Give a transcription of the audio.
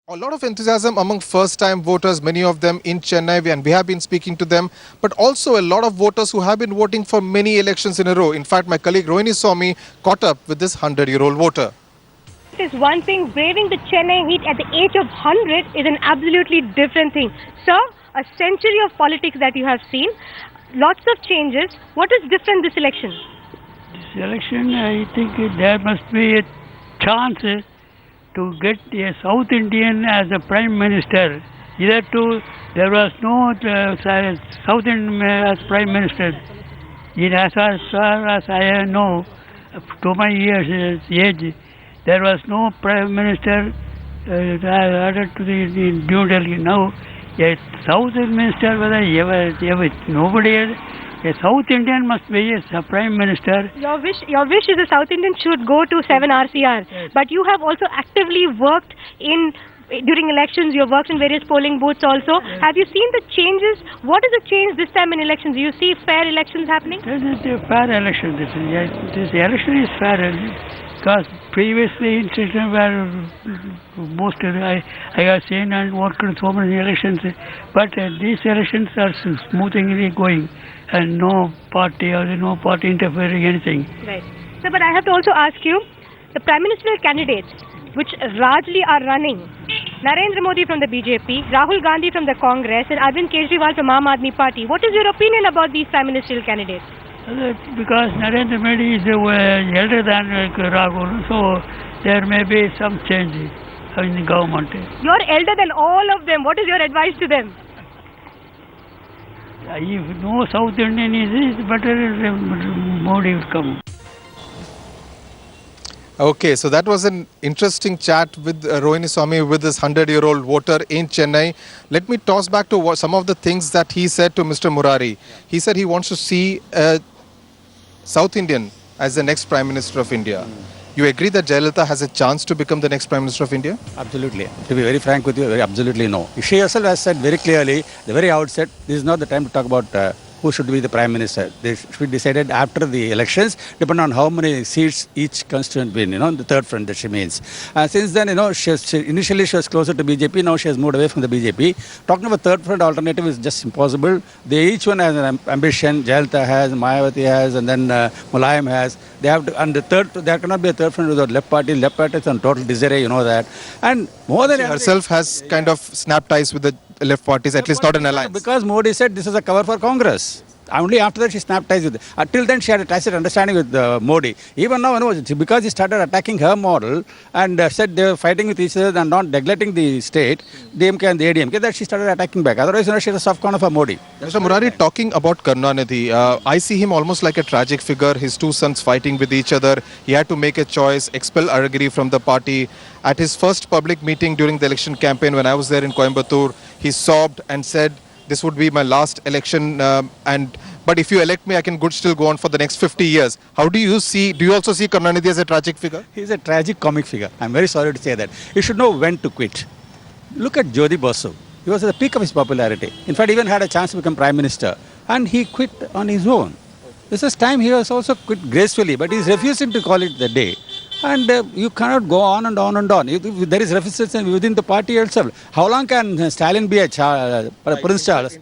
A lot of enthusiasm among first-time voters, many of them in Chennai, and we have been speaking to them, but also a lot of voters who have been voting for many elections in a row. In fact, my colleague Rohini Swamy caught up with this 100-year-old voter. It is one thing, braving the Chennai heat at the age of 100 is an absolutely different thing. Sir, a century of politics that you have seen, lots of changes. What is different this election? This election, I think there must be a chance to get a South Indian as a Prime Minister. Hitherto, there was no South Indian as Prime Minister. As far as I know, to my years age, there was no Prime Minister added to the New Delhi. Now, a South Minister, nobody. A South Indian must be a Prime Minister. Your wish is a South Indian should go to 7 RCR. Yes. But you have also actively worked during elections. You have worked in various polling booths also. Yes. Have you seen the changes? What is the change this time in elections? Do you see fair elections happening? This is a fair election. This election is fair because previously institutions were most I have seen and worked in so many elections, but these elections are smoothly going and no party interfering anything. Right. So, but I have to also ask you, the Prime Ministerial candidates which largely are running, Narendra Modi from the BJP, Rahul Gandhi from the Congress and Arvind Kejriwal from Aam Aadmi Party. What is your opinion about these Prime Ministerial candidates? Because Narendra Modi is elder than Rahul, so there may be some change in the government. You are elder than all of them. What is your advice to them? If no South Indian is better, Modi will come. Okay, so that was an interesting chat with Rohini Swamy, with this 100-year-old voter in Chennai. Let me toss back to some of the things that he said to Mr. Murari. He said he wants to see a South Indian as the next Prime Minister of India. You agree that Jayalalitha has a chance to become the next Prime Minister of India? Absolutely. To be very frank with you, absolutely no. She herself has said very clearly, the very outset, this is not the time to talk about who should be the Prime Minister. They should be decided after the elections, depending on how many seats each constituent win, the third front that she means. Since then, initially she was closer to BJP, now she has moved away from the BJP. Talking about third front alternative is just impossible. Each one has an ambition. Jayalalitha has, Mayawati has, and then Mulayam has. They have to, and there cannot be a third front without left party. Left party is on total disarray, you know that. And more than she herself has kind of snapped ties with the left parties, at least not an alliance. Because Modi said this is a cover for Congress. Only after that she snapped ties with it. Until then she had a tacit understanding with Modi. Even now, because he started attacking her model and said they were fighting with each other and not neglecting the state, DMK and the ADMK, that she started attacking back. Otherwise, she was a soft corner for Modi. Mr. Murari, talking about Karunanidhi, I see him almost like a tragic figure. His two sons fighting with each other. He had to make a choice, expel Aragiri from the party. At his first public meeting during the election campaign, when I was there in Coimbatore, he sobbed and said, this would be my last election, but if you elect me, I can still go on for the next 50 years. How do you also see Karunanidhi as a tragic figure? He is a tragic comic figure. I'm very sorry to say that. He should know when to quit. Look at Jyoti Basu. He was at the peak of his popularity. In fact, even had a chance to become Prime Minister. And he quit on his own. This is time he has also quit gracefully, but he's refusing to call it the day. And you cannot go on and on and on. If there is resistance within the party itself. How long can Stalin be a Prince Charles?